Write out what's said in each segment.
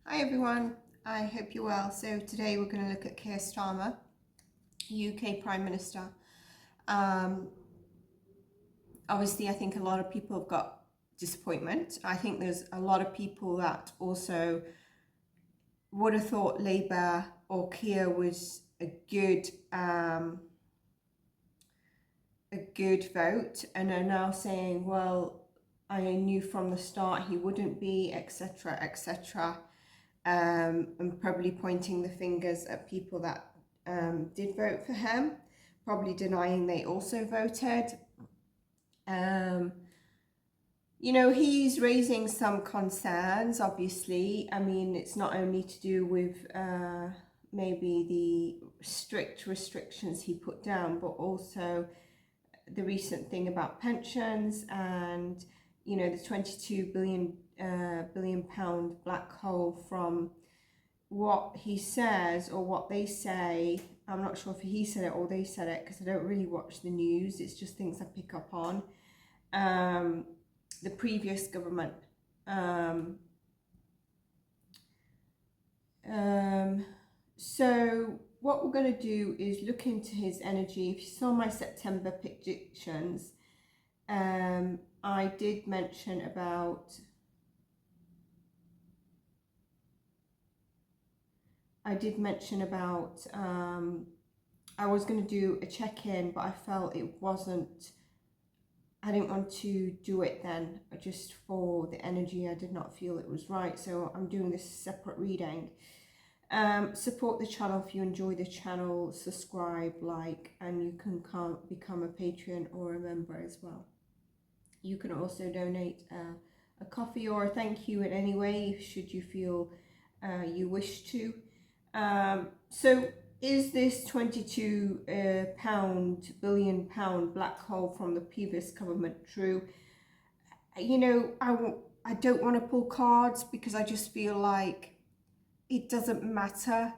Hi everyone, I hope you're well. So today we're going to look at Keir Starmer, UK Prime Minister. Obviously I think a lot of people have got disappointment. I think there's a lot of people that also would have thought Labour or Keir was a good vote and are now saying, well, I knew from the start he wouldn't be, etc., etc. And probably pointing the fingers at people that did vote for him, probably denying they also voted. He's raising some concerns, obviously. I mean, it's not only to do with maybe the strict restrictions he put down, but also the recent thing about pensions and, the 22 billion pound black hole from what he says or what they say. I'm not sure if he said it or they said it because I don't really watch the news. It's just things I pick up on. The previous government. So what we're going to do is look into his energy. If you saw my September predictions, I did mention about I was going to do a check-in, but I felt I didn't want to do it then, just for the energy. I did not feel it was right, so I'm doing this separate reading. Support the channel if you enjoy the channel, subscribe, like, and you can become a Patreon or a member as well. You can also donate a coffee or a thank you in any way, should you feel you wish to. So is this 22 billion pound black hole from the previous government true? I don't want to pull cards because I just feel like it doesn't matter.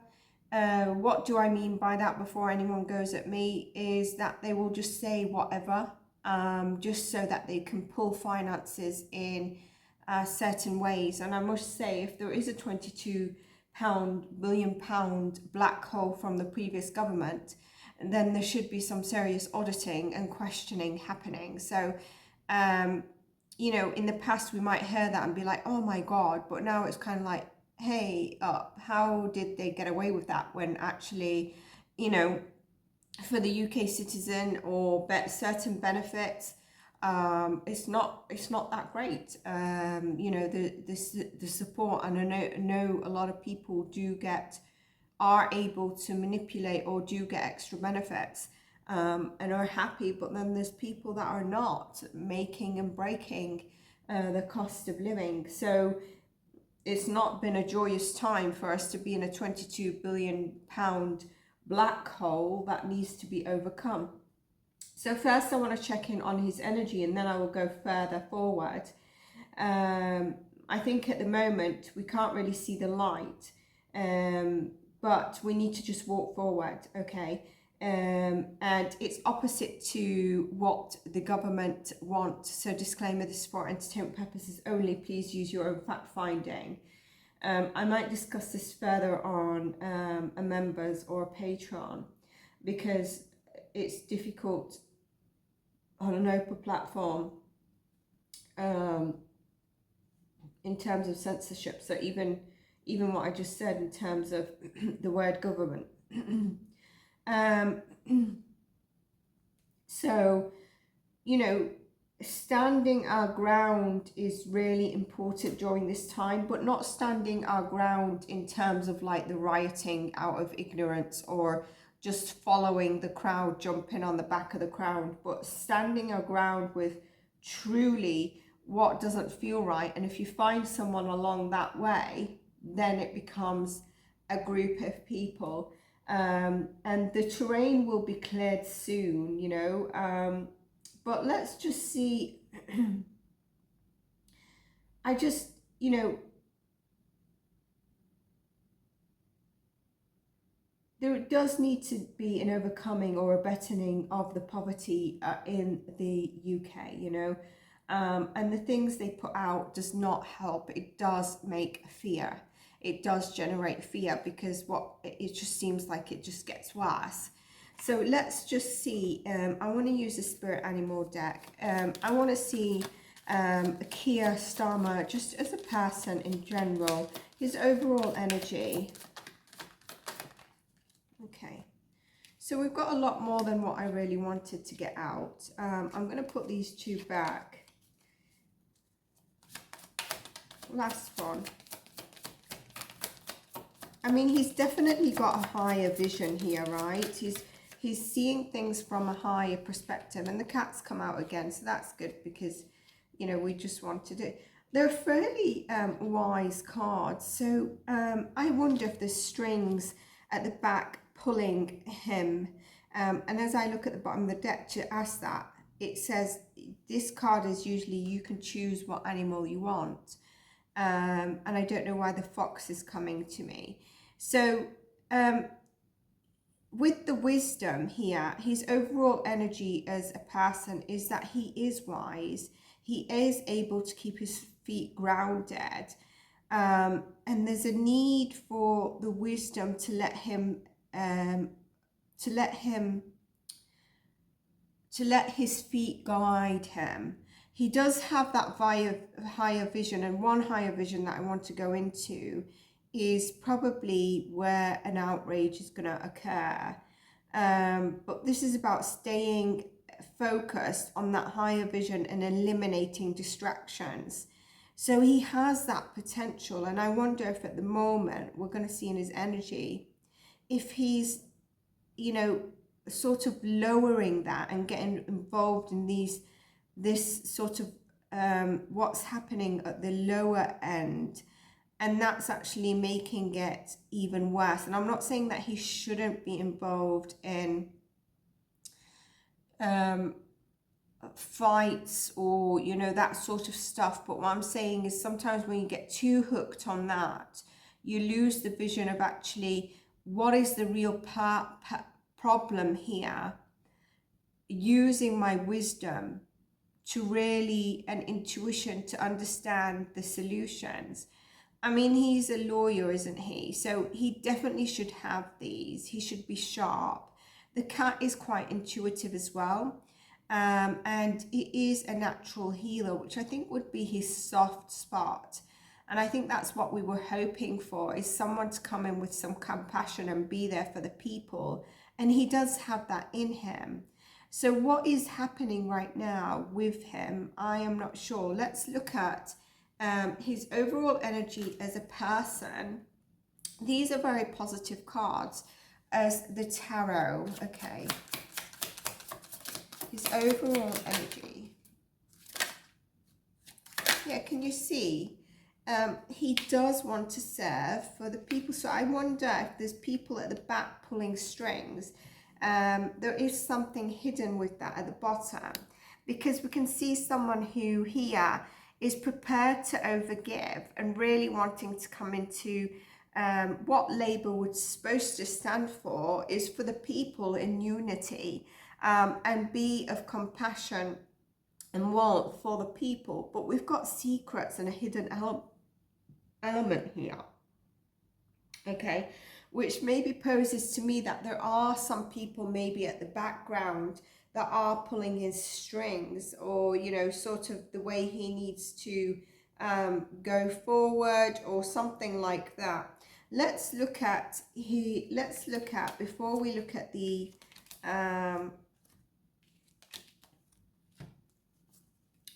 What do I mean by that, before anyone goes at me, is that they will just say whatever, just so that they can pull finances in certain ways. And I must say, if there is a 22 billion pound black hole from the previous government, then there should be some serious auditing and questioning happening. So in the past we might hear that and be like, oh my god, but now it's kind of like, hey, how did they get away with that, when actually, for the UK citizen or certain benefits, it's not that great. The support, and I know a lot of people are able to manipulate or do get extra benefits, and are happy, but then there's people that are not, making and breaking the cost of living. So it's not been a joyous time for us to be in a 22 billion pound black hole that needs to be overcome. So first I want to check in on his energy, and then I will go further forward. I think at the moment we can't really see the light, but we need to just walk forward, okay? And it's opposite to what the government want. So disclaimer, this is for entertainment purposes only. Please use your own fact finding. I might discuss this further on a members or a Patreon, because it's difficult on an open platform in terms of censorship. So even what I just said in terms of the word government. So, standing our ground is really important during this time, but not standing our ground in terms of like the rioting out of ignorance or just following the crowd, jumping on the back of the crowd, but standing our ground with truly what doesn't feel right. And if you find someone along that way, then it becomes a group of people. And the terrain will be cleared soon, but let's just see. I just, there does need to be an overcoming or a bettering of the poverty in the UK, and the things they put out does not help. It does make fear. it does generate fear, because it just seems like it just gets worse. So let's just see. I want to use the spirit animal deck. I want to see Keir Starmer just as a person in general, his overall energy. Okay. So we've got a lot more than what I really wanted to get out. I'm going to put these two back. Last one. I mean, he's definitely got a higher vision here, right? He's seeing things from a higher perspective, and the cat's come out again, so that's good, because, you know, we just wanted it. They're fairly wise cards, so I wonder if there's strings at the back pulling him. And as I look at the bottom of the deck to ask that, it says this card is usually you can choose what animal you want. And I don't know why the fox is coming to me. So with the wisdom here, his overall energy as a person is that he is wise. He is able to keep his feet grounded. And there's a need for the wisdom to let his feet guide him. He does have that higher vision, and one higher vision that I want to go into is probably where an outrage is going to occur. But this is about staying focused on that higher vision and eliminating distractions. So he has that potential, and I wonder if at the moment we're going to see in his energy, if he's, you know, sort of lowering that and getting involved in this sort of what's happening at the lower end, and that's actually making it even worse. And I'm not saying that he shouldn't be involved in fights or, you know, that sort of stuff, but what I'm saying is sometimes when you get too hooked on that, you lose the vision of actually what is the real problem here, using my wisdom to really, and intuition to understand the solutions. I mean, he's a lawyer, isn't he? So he definitely should have these. He should be sharp. The cat is quite intuitive as well. And it is a natural healer, which I think would be his soft spot. And I think that's what we were hoping for, is someone to come in with some compassion and be there for the people. And he does have that in him. So what is happening right now with him, I am not sure. Let's look at his overall energy as a person. These are very positive cards as the tarot. Okay. His overall energy. Yeah, can you see? He does want to serve for the people. So I wonder if there's people at the back pulling strings. There is something hidden with that at the bottom, because we can see someone who here is prepared to overgive and really wanting to come into what Labour was supposed to stand for, is for the people in unity, and be of compassion and warmth for the people. But we've got secrets and a hidden element here, okay, which maybe poses to me that there are some people maybe at the background that are pulling his strings, or, you know, sort of the way he needs to go forward or something like that. Let's look at before we look at the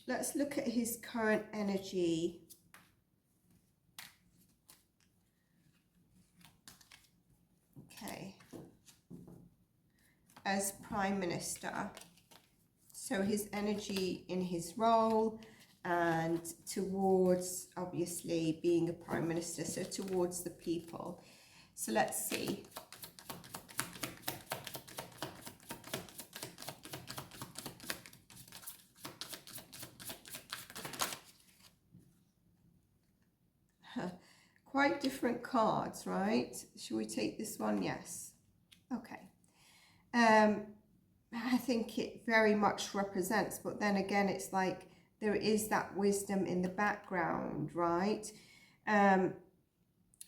let's look at his current energy. Okay. As Prime Minister. So his energy in his role, and towards obviously being a Prime Minister, so towards the people. So let's see. Quite different cards, right? Should we take this one? Yes. Okay. I think it very much represents, but then again, it's like there is that wisdom in the background, right?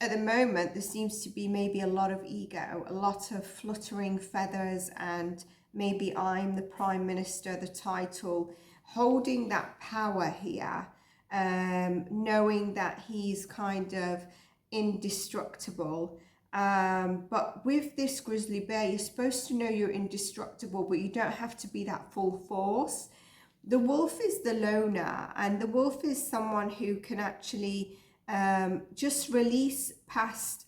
at the moment, there seems to be maybe a lot of ego, a lot of fluttering feathers, and maybe I'm the Prime Minister, the title, holding that power here, knowing that he's kind of indestructible. But with this grizzly bear, you're supposed to know you're indestructible, but you don't have to be that full force. The wolf is the loner, and the wolf is someone who can actually just release past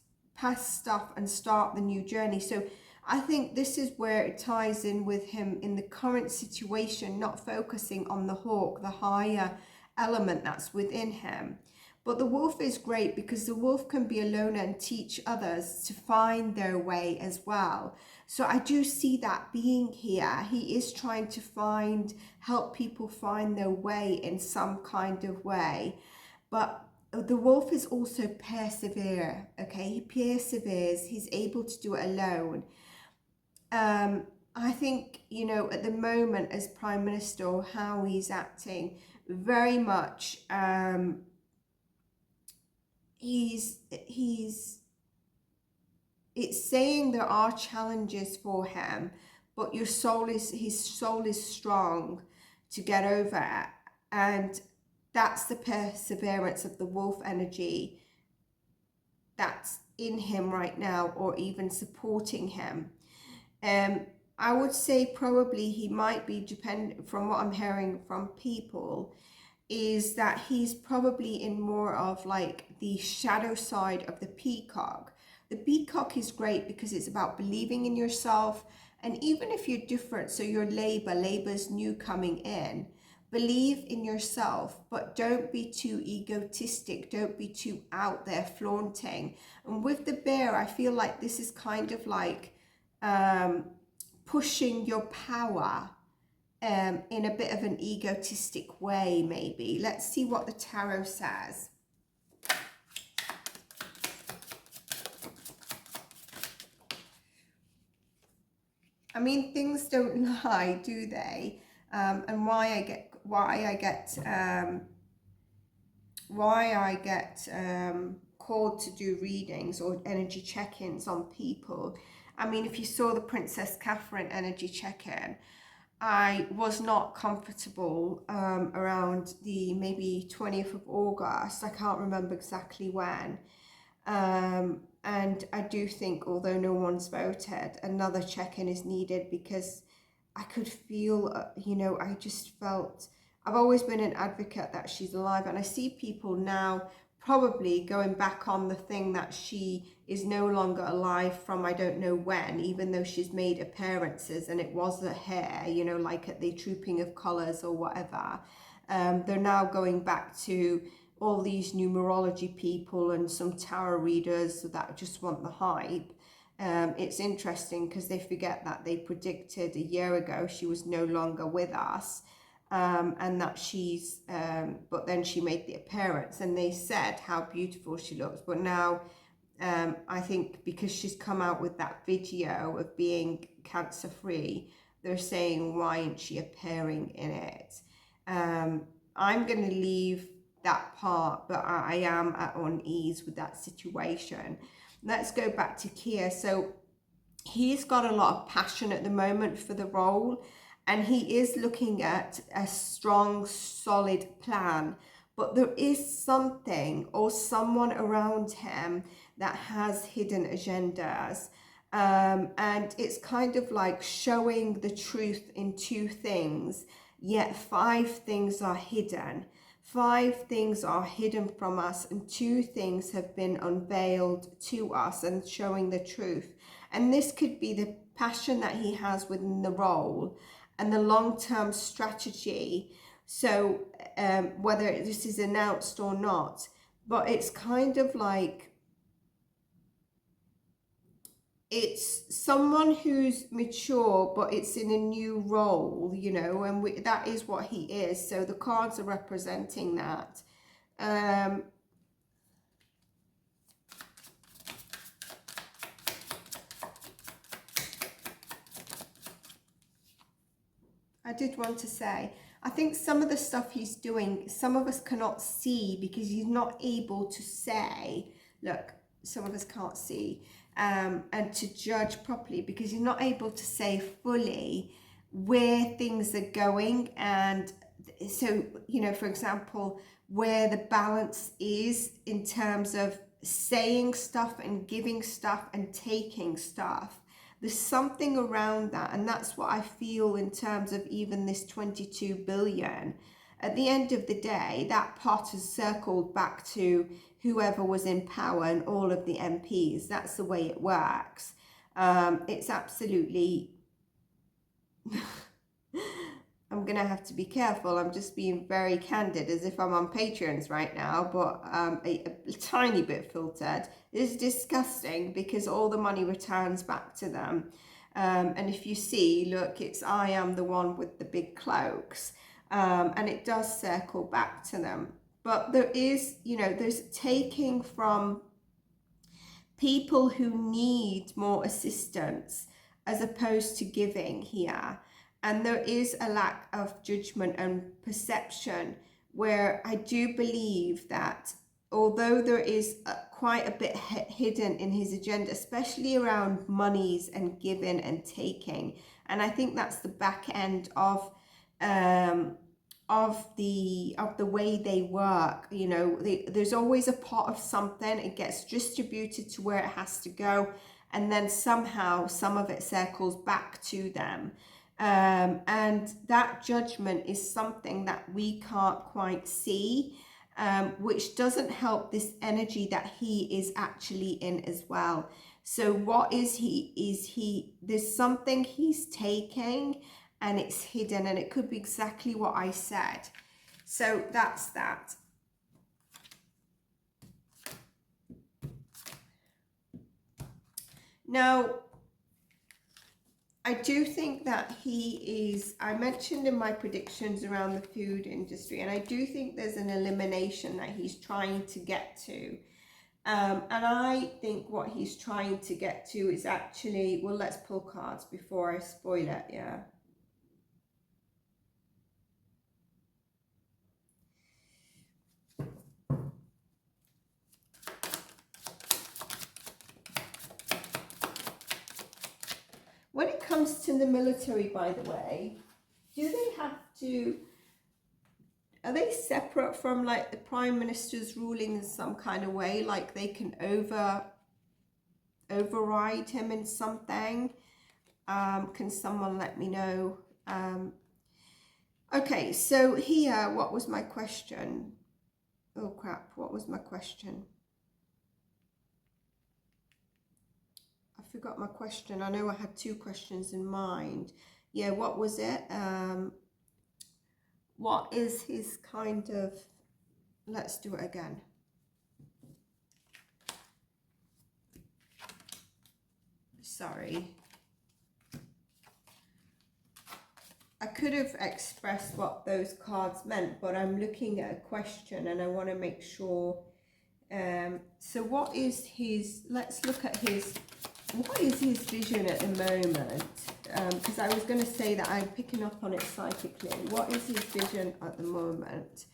stuff and start the new journey. So I think this is where it ties in with him in the current situation, not focusing on the hawk, the higher element that's within him. But the wolf is great because the wolf can be a loner and teach others to find their way as well. So I do see that being here. He is trying to help people find their way in some kind of way. But the wolf is also persevere, okay? He perseveres. He's able to do it alone. I think, you know, at the moment as Prime Minister, or how he's acting, very much it's saying there are challenges for him, but his soul is strong to get over it. And that's the perseverance of the wolf energy that's in him right now, or even supporting him. I would say probably he might be, dependent from what I'm hearing from people, is that he's probably in more of like the shadow side of the peacock. The peacock is great because it's about believing in yourself, and even if you're different, so you're labor's new coming in, believe in yourself, but don't be too egotistic, don't be too out there flaunting. And with the bear, I feel like this is kind of like pushing your power in a bit of an egotistic way, maybe. Let's see what the tarot says. I mean, things don't lie, do they? And why I get called to do readings or energy check-ins on people. I mean, if you saw the Princess Catherine energy check-in, I was not comfortable around the maybe 20th of August. I can't remember exactly when. And I do think, although no one's voted, another check-in is needed, because I could feel, you know, I just felt, I've always been an advocate that she's alive. And I see people now probably going back on the thing that she is no longer alive from I don't know when, even though she's made appearances and it was her, you know, like at the Trooping of Colours or whatever. They're now going back to all these numerology people and some tarot readers that just want the hype. It's interesting because they forget that they predicted a year ago she was no longer with us. And that she's, but then she made the appearance and they said how beautiful she looks. But now, I think because she's come out with that video of being cancer free, they're saying, why isn't she appearing in it? I'm going to leave that part, but I am at unease with that situation. Let's go back to Keir. So he's got a lot of passion at the moment for the role, and he is looking at a strong, solid plan. But there is something or someone around him that has hidden agendas. And it's kind of like showing the truth in two things, yet 5 things are hidden. 5 things are hidden from us, and 2 things have been unveiled to us and showing the truth. And this could be the passion that he has within the role and the long-term strategy. So whether this is announced or not, but it's kind of like, it's someone who's mature, but it's in a new role, you know, and that is what he is. So the cards are representing that. I did want to say, I think some of the stuff he's doing, some of us cannot see because he's not able to say, look, some of us can't see, and to judge properly, because you're not able to say fully where things are going. And so, you know, for example, where the balance is in terms of saying stuff and giving stuff and taking stuff. There's something around that, and that's what I feel in terms of even this 22 billion. At the end of the day, that pot has circled back to whoever was in power and all of the MPs. That's the way it works. It's absolutely... I'm going to have to be careful. I'm just being very candid as if I'm on Patreons right now, but a tiny bit filtered. It's disgusting because all the money returns back to them. And if you see, look, it's I am the one with the big cloaks. And it does circle back to them. But there is, you know, there's taking from people who need more assistance as opposed to giving here. And there is a lack of judgment and perception, where I do believe that although there is quite a bit hidden in his agenda, especially around monies and giving and taking, and I think that's the back end of the way they work. You know, there's always a pot of something. It gets distributed to where it has to go, and then somehow some of it circles back to them. And that judgment is something that we can't quite see, which doesn't help this energy that he is actually in as well. So what is he, there's something he's taking and it's hidden, and it could be exactly what I said. So that's that. Now, I do think that he is, I mentioned in my predictions around the food industry, and I do think there's an elimination that he's trying to get to. And I think what he's trying to get to is actually, well, let's pull cards before I spoil it, yeah. When it comes to the military, by the way, do they have to, are they separate from like the Prime Minister's ruling in some kind of way? Like they can override him in something? Can someone let me know? Okay, so here, what was my question? Oh crap, what was my question? I forgot my question. I know I had two questions in mind. Yeah, what was it? What is his kind of, let's do it again. Sorry. I could have expressed what those cards meant, but I'm looking at a question and I want to make sure. So what is his, let's look at his, what is his vision at the moment? Because I was going to say that I'm picking up on it psychically. What is his vision at the moment?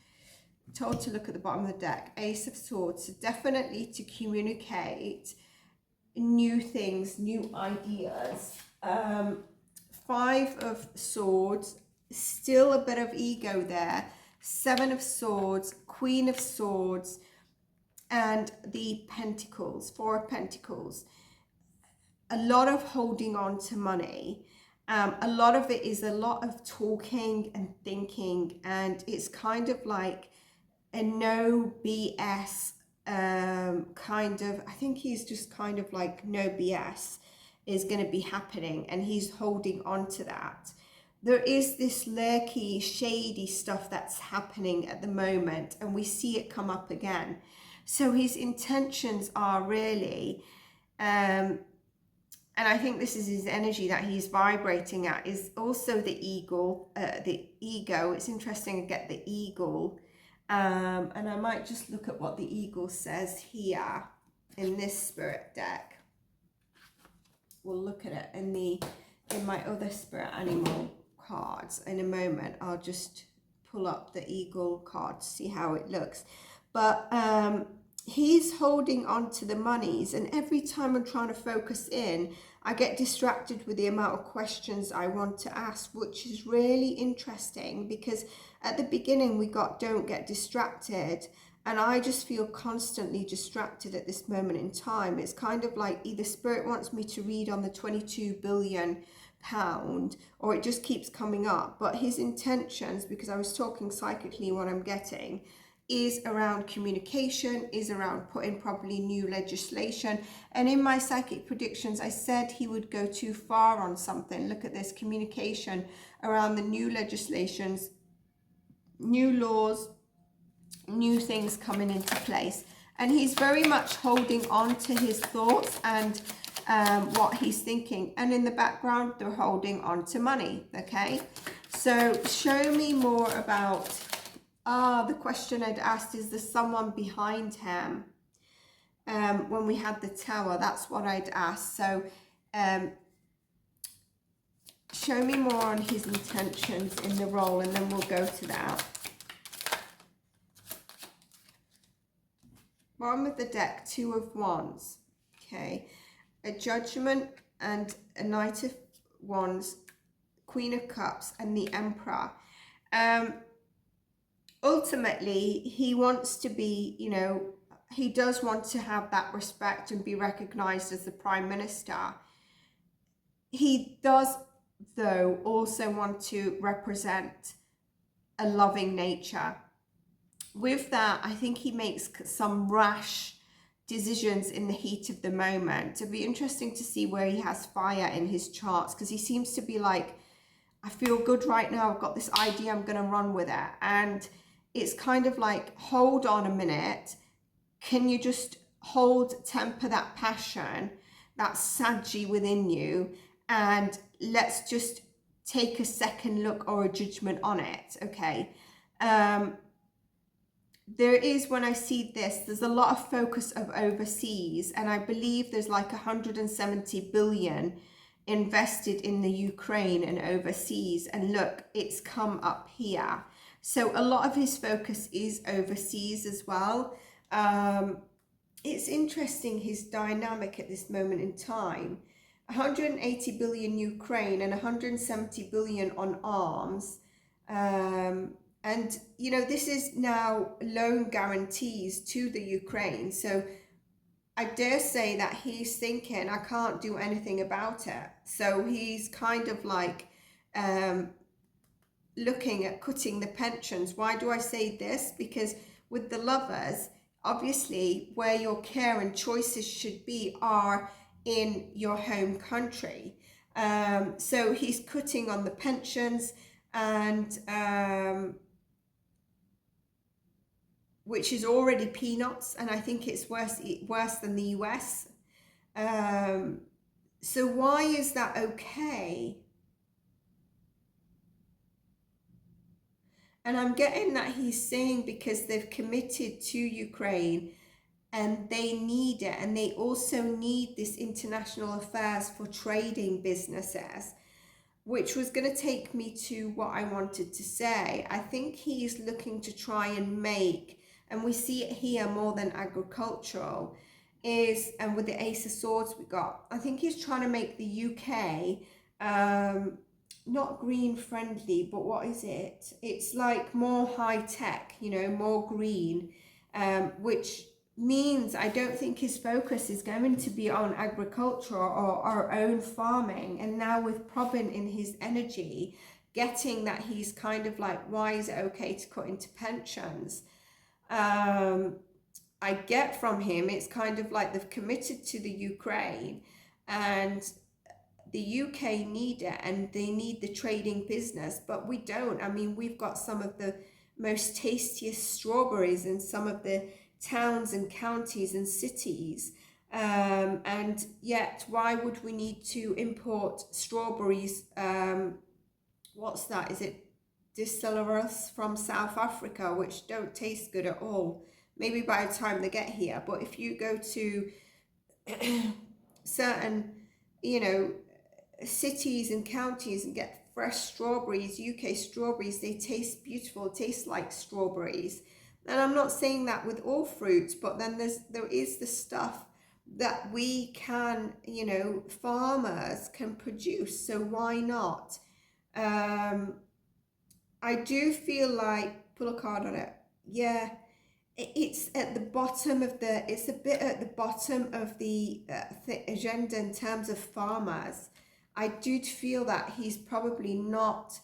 Told to look at the bottom of the deck. Ace of Swords. So definitely to communicate new things, new ideas. Five of Swords. Still a bit of ego there. Seven of Swords. Queen of Swords. And the Pentacles. Four of Pentacles. A lot of holding on to money. A lot of it is a lot of talking and thinking, and it's kind of like a no BS kind of, I think he's just kind of like no BS is going to be happening, and he's holding on to that. There is this lurky, shady stuff that's happening at the moment, and we see it come up again. So his intentions are really, and I think this is his energy that he's vibrating at, is also the ego. It's interesting to get the eagle. And I might just look at what the eagle says here in this spirit deck. We'll look at it in my other spirit animal cards in a moment. I'll just pull up the eagle card to see how it looks. But he's holding on to the monies, and every time I'm trying to focus in, I get distracted with the amount of questions I want to ask, which is really interesting because at the beginning we got don't get distracted, and I just feel constantly distracted at this moment in time. It's kind of like either Spirit wants me to read on the 22 billion pound, or it just keeps coming up. But his intentions, because I was talking psychically, what I'm getting is around communication, is around putting probably new legislation. And in my psychic predictions, I said he would go too far on something. Look at this communication around the new legislations, new laws, new things coming into place. And he's very much holding on to his thoughts and what he's thinking. And in the background, they're holding on to money, okay? So show me more about... the question I'd asked, is there someone behind him? When we had the tower, that's what I'd asked. So show me more on his intentions in the role, and then we'll go to that. Bottom of the deck, Two of Wands. Okay, a Judgment and a Knight of Wands, Queen of Cups, and the Emperor. Ultimately, he wants to be, you know, he does want to have that respect and be recognized as the Prime Minister. He does, though, also want to represent a loving nature. With that, I think he makes some rash decisions in the heat of the moment. It'd be interesting to see where he has fire in his charts, because he seems to be like, I feel good right now, I've got this idea, I'm going to run with it. And it's kind of like, hold on a minute. Can you just temper that passion, that sadgy within you, and let's just take a second look or a judgment on it, okay? There is, when I see this, there's a lot of focus of overseas, and I believe there's like 170 billion invested in the Ukraine and overseas, and look, it's come up here. So a lot of his focus is overseas as well. It's interesting, his dynamic at this moment in time. 180 billion Ukraine and 170 billion on arms. And, you know, this is now loan guarantees to the Ukraine. So I dare say that he's thinking, I can't do anything about it. So he's kind of like looking at cutting the pensions. Why do I say this? Because with the Lovers, obviously where your care and choices should be are in your home country. So he's cutting on the pensions, and which is already peanuts, and I think it's worse than the US. So why is that okay? And I'm getting that he's saying because they've committed to Ukraine and they need it, and they also need this international affairs for trading businesses, which was going to take me to what I wanted to say. I think he's looking to try and make, and we see it here more than agricultural, and with the Ace of Swords we got, I think he's trying to make the UK not green friendly, but what is it? It's like more high tech, you know, more green, which means I don't think his focus is going to be on agriculture or our own farming. And now with Probin in his energy, getting that he's kind of like, why is it okay to cut into pensions? I get from him, it's kind of like they've committed to the Ukraine, and the UK need it, and they need the trading business, but we don't. I mean, we've got some of the most tastiest strawberries in some of the towns and counties and cities, and yet why would we need to import strawberries? What's that? Is it distilleries from South Africa, which don't taste good at all? Maybe by the time they get here, but if you go to certain, you know, cities and counties and get fresh strawberries, UK strawberries, they taste beautiful, taste like strawberries. And I'm not saying that with all fruits, but then there is the stuff that we can, you know, farmers can produce. So why not? I do feel like, pull a card on it. Yeah, it's at the bottom of the, it's a bit at the bottom of the agenda in terms of farmers. I do feel that he's probably not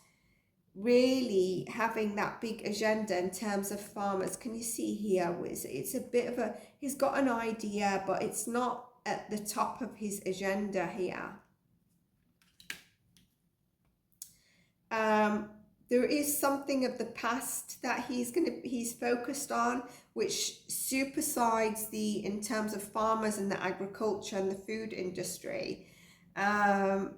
really having that big agenda in terms of farmers. Can you see here? It's a bit of a, he's got an idea, but it's not at the top of his agenda here. There is something of the past that he's focused on, which supersedes the, in terms of farmers and the agriculture and the food industry. And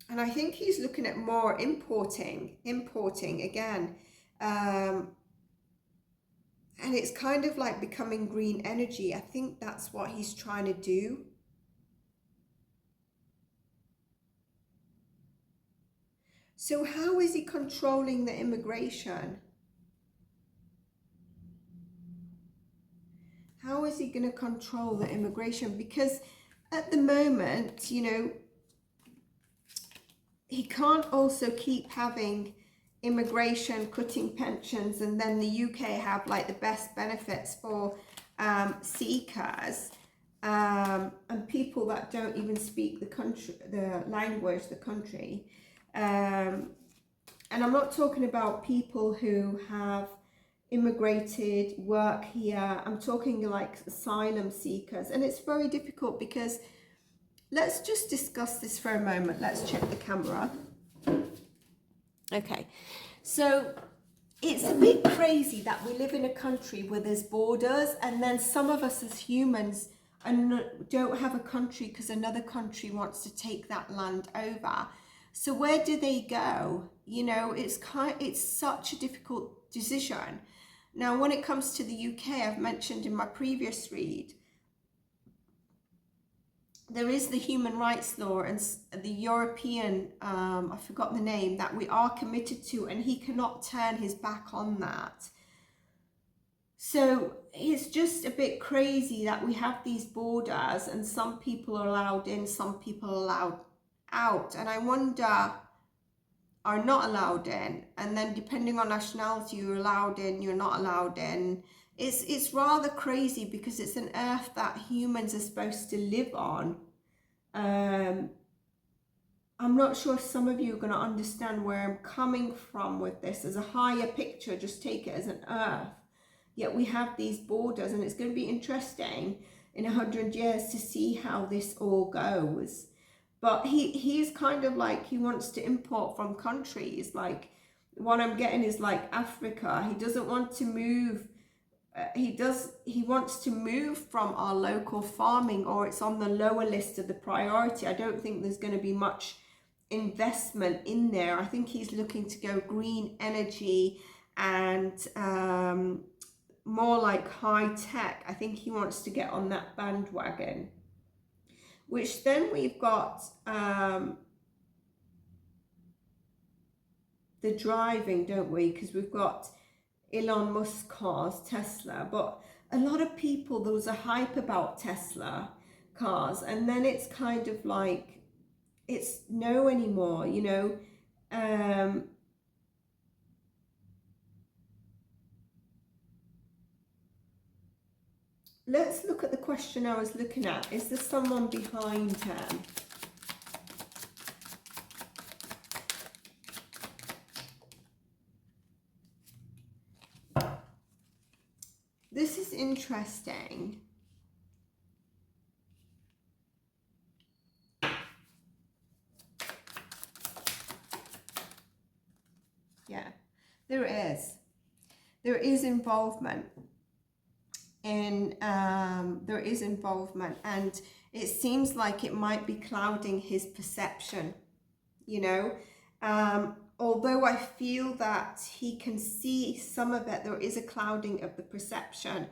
I think he's looking at more importing again. And it's kind of like becoming green energy. I think that's what he's trying to do. So how is he controlling the immigration? How is he going to control the immigration? Because at the moment, you know, he can't also keep having immigration cutting pensions, and then the UK have like the best benefits for seekers and people that don't even speak the country, the language, the country. And I'm not talking about people who have immigrated, work here. I'm talking like asylum seekers. And it's very difficult because, let's just discuss this for a moment. Let's check the camera. Okay, so it's a bit crazy that we live in a country where there's borders, and then some of us as humans don't have a country because another country wants to take that land over. So where do they go? You know, it's such a difficult decision. Now, when it comes to the UK, I've mentioned in my previous read, there is the human rights law and the European, I forgot the name, that we are committed to, and he cannot turn his back on that. So it's just a bit crazy that we have these borders and some people are allowed in, some people are allowed out. And I wonder, are not allowed in, and then depending on nationality, you're allowed in, you're not allowed in. It's rather crazy because it's an earth that humans are supposed to live on. I'm not sure if some of you are going to understand where I'm coming from with this. As a higher picture, just take it as an earth. Yet we have these borders, and it's going to be interesting in 100 years to see how this all goes. But he's kind of like, he wants to import from countries. Like, what I'm getting is like Africa. He doesn't want to move. He wants to move from our local farming, or it's on the lower list of the priority. I don't think there's going to be much investment in there. I think he's looking to go green energy and more like high tech. I think he wants to get on that bandwagon. Which then we've got the driving, don't we? Because we've got Elon Musk cars, Tesla. But a lot of people, there was a hype about Tesla cars, and then it's kind of like, it's no anymore, you know. Let's look at the question I was looking at. Is there someone behind him? This is interesting. Yeah, there is. There is involvement. And there is involvement, and it seems like it might be clouding his perception, you know. Although I feel that he can see some of it, there is a clouding of the perception.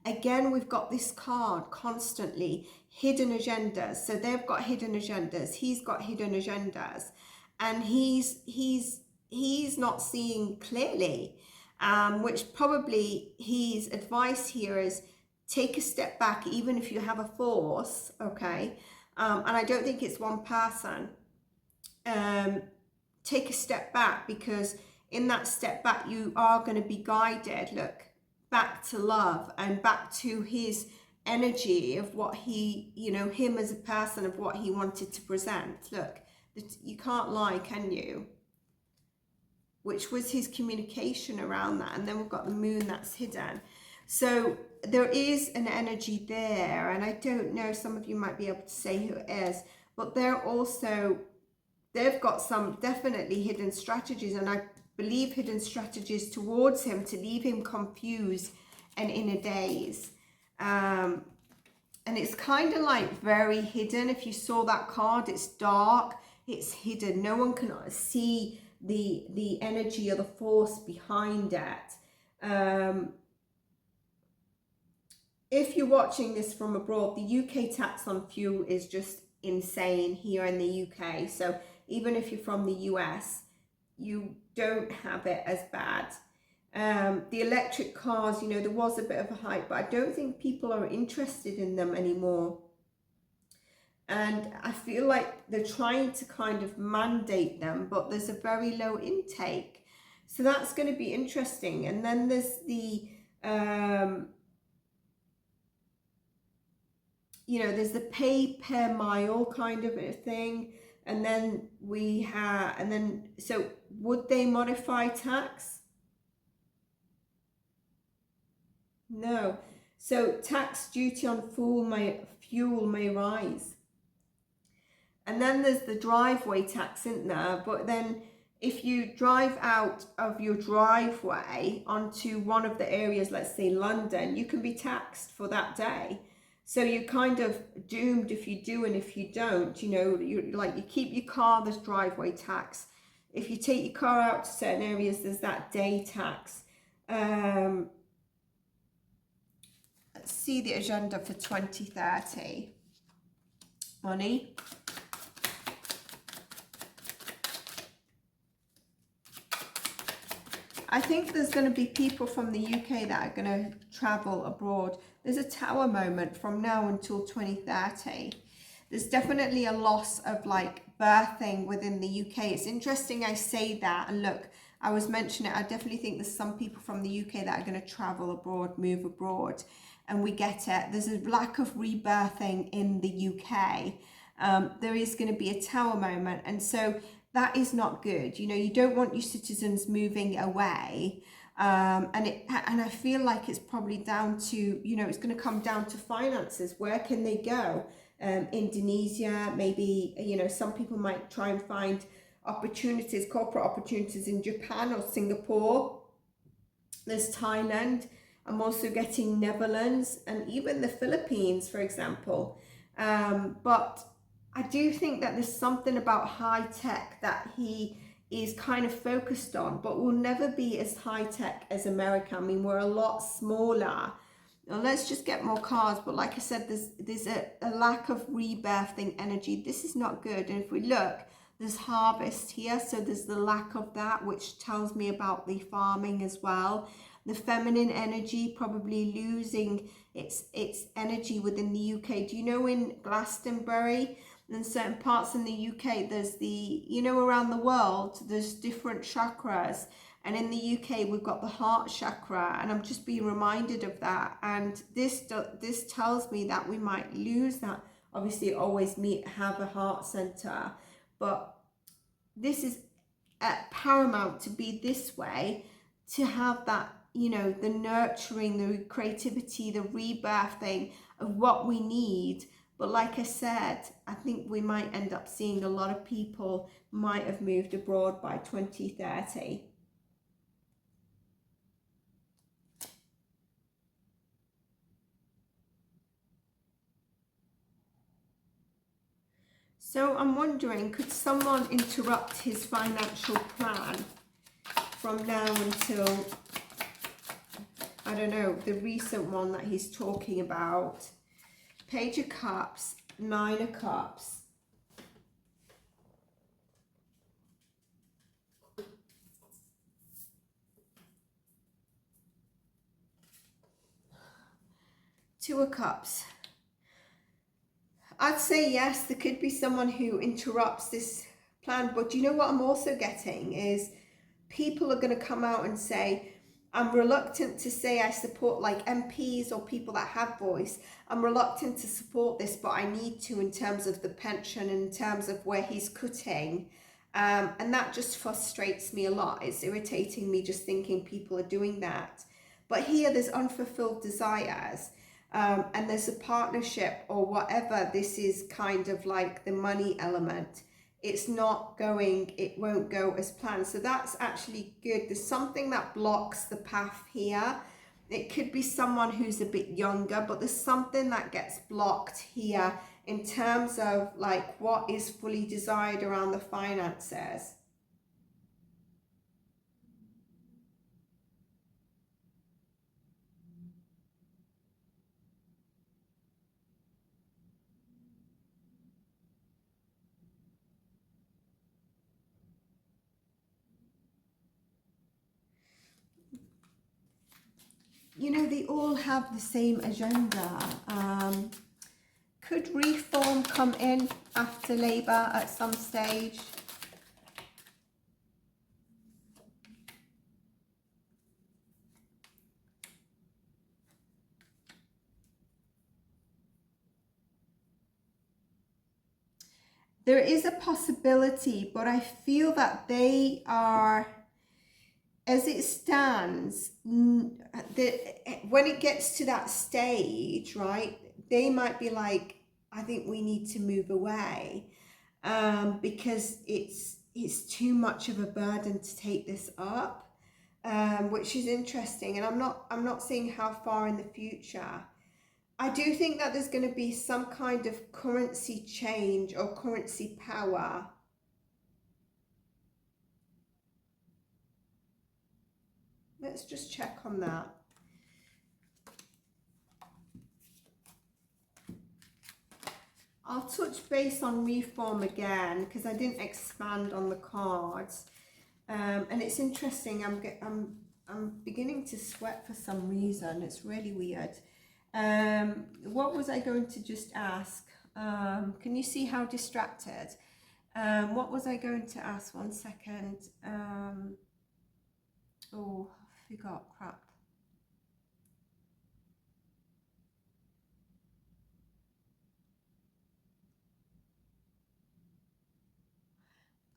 Again, we've got this card constantly, hidden agendas. So they've got hidden agendas, he's got hidden agendas, and he's not seeing clearly. which probably his advice here is take a step back, even if you have a force, okay? And I don't think it's one person. Take a step back, because in that step back, you are going to be guided, look, back to love and back to his energy of what he, you know, him as a person, of what he wanted to present. Look, you can't lie, can you? Which was his communication around that. And then we've got the moon that's hidden. So there is an energy there, and I don't know, some of you might be able to say who it is, but they've got some definitely hidden strategies, and I believe hidden strategies towards him to leave him confused and in a daze. And it's kind of like very hidden. If you saw that card, it's dark, it's hidden. No one can see the energy or the force behind it. If you're watching this from abroad, the UK tax on fuel is just insane here in the UK. So even if you're from the US, you don't have it as bad. The electric cars, you know, there was a bit of a hype, but I don't think people are interested in them anymore. And I feel like they're trying to kind of mandate them, but there's a very low intake. So that's going to be interesting. And then there's the, you know, there's the pay per mile kind of a thing. And then we have, and then, so would they modify tax? No. So tax duty on fuel may rise. And then there's the driveway tax, isn't there? But then if you drive out of your driveway onto one of the areas, let's say London, you can be taxed for that day. So you're kind of doomed if you do and if you don't, you know, you keep your car, there's driveway tax. If you take your car out to certain areas, there's that day tax. Let's see the agenda for 2030. Money. I think there's going to be people from the UK that are going to travel abroad. There's a tower moment from now until 2030. There's definitely a loss of like birthing within the UK. It's interesting I say that, and look, I was mentioning it, I definitely think there's some people from the UK that are going to travel abroad, move abroad, and we get it. There's a lack of rebirthing in the UK. There is going to be a tower moment, and so that is not good. You know, you don't want your citizens moving away. And I feel like it's probably down to, you know, it's going to come down to finances. Where can they go? Indonesia, maybe, you know, some people might try and find opportunities, corporate opportunities in Japan or Singapore. There's Thailand. I'm also getting Netherlands and even the Philippines, for example. But I do think that there's something about high tech that he is kind of focused on, but will never be as high tech as America. I mean, we're a lot smaller. Now, let's just get more cars. But like I said, there's a lack of rebirthing energy. This is not good. And if we look, there's harvest here. So there's the lack of that, which tells me about the farming as well. The feminine energy probably losing its energy within the UK. Do you know in Glastonbury, in certain parts in the UK, there's the, you know, around the world, there's different chakras. And in the UK, we've got the heart chakra. And I'm just being reminded of that. And this tells me that we might lose that. Obviously, always have a heart center. But this is paramount to be this way, to have that, you know, the nurturing, the creativity, the rebirthing of what we need. But like I said, I think we might end up seeing a lot of people might have moved abroad by 2030. So I'm wondering, could someone interrupt his financial plan from now until, I don't know, the recent one that he's talking about? Page of Cups, Nine of Cups. Two of Cups. I'd say yes, there could be someone who interrupts this plan, but you know what I'm also getting is people are going to come out and say, I'm reluctant to say I support like MPs or people that have voice. I'm reluctant to support this, but I need to in terms of the pension, in terms of where he's cutting. And that just frustrates me a lot. It's irritating me just thinking people are doing that. But here there's unfulfilled desires. And there's a partnership or whatever. This is kind of like the money element. It's not going, it won't go as planned. So that's actually good. There's something that blocks the path here. It could be someone who's a bit younger, but there's something that gets blocked here in terms of like what is fully desired around the finances. You know, they all have the same agenda. Could reform come in after Labour at some stage? There is a possibility, but I feel that they are, as it stands, when it gets to that stage, right, they might be like, I think we need to move away, because it's too much of a burden to take this up, which is interesting. And I'm not saying how far in the future. I do think that there's going to be some kind of currency change or currency power. Let's just check on that. I'll touch base on reform again because I didn't expand on the cards, and it's interesting. I'm beginning to sweat for some reason. It's really weird. What was I going to just ask? Can you see how distracted? What was I going to ask? 1 second. Oh, I forgot. Crap.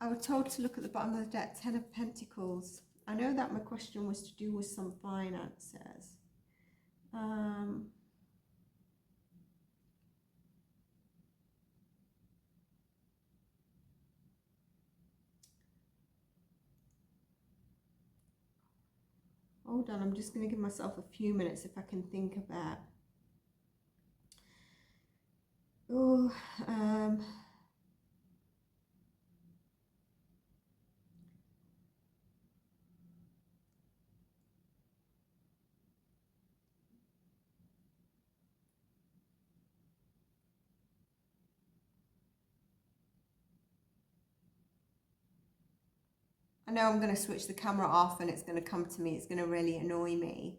I was told to look at the bottom of the deck, 10 of Pentacles. I know that my question was to do with some finances. Hold on, I'm just going to give myself a few minutes if I can think of that. Oh, I know I'm going to switch the camera off and it's going to come to me. It's going to really annoy me.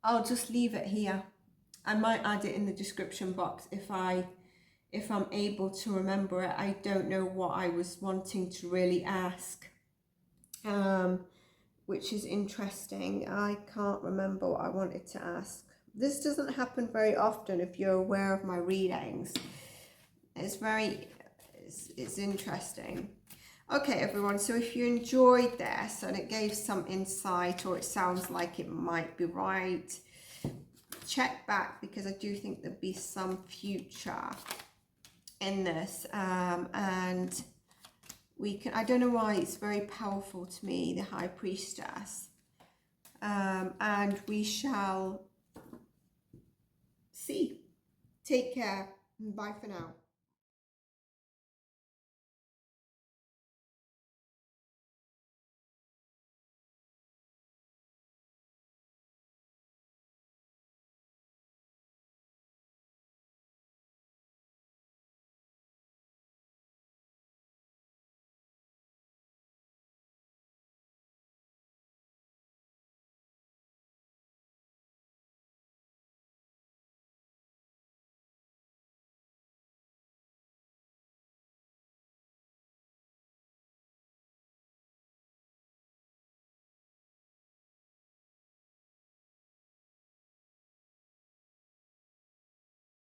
I'll just leave it here. I might add it in the description box if I'm able to remember it. I don't know what I was wanting to really ask, which is interesting. I can't remember what I wanted to ask. This doesn't happen very often if you're aware of my readings. It's interesting. Okay, everyone, so if you enjoyed this and it gave some insight or it sounds like it might be right, check back because I do think there'll be some future in this. And we can, I don't know why it's very powerful to me, the High Priestess. And we shall see. Take care. Bye for now.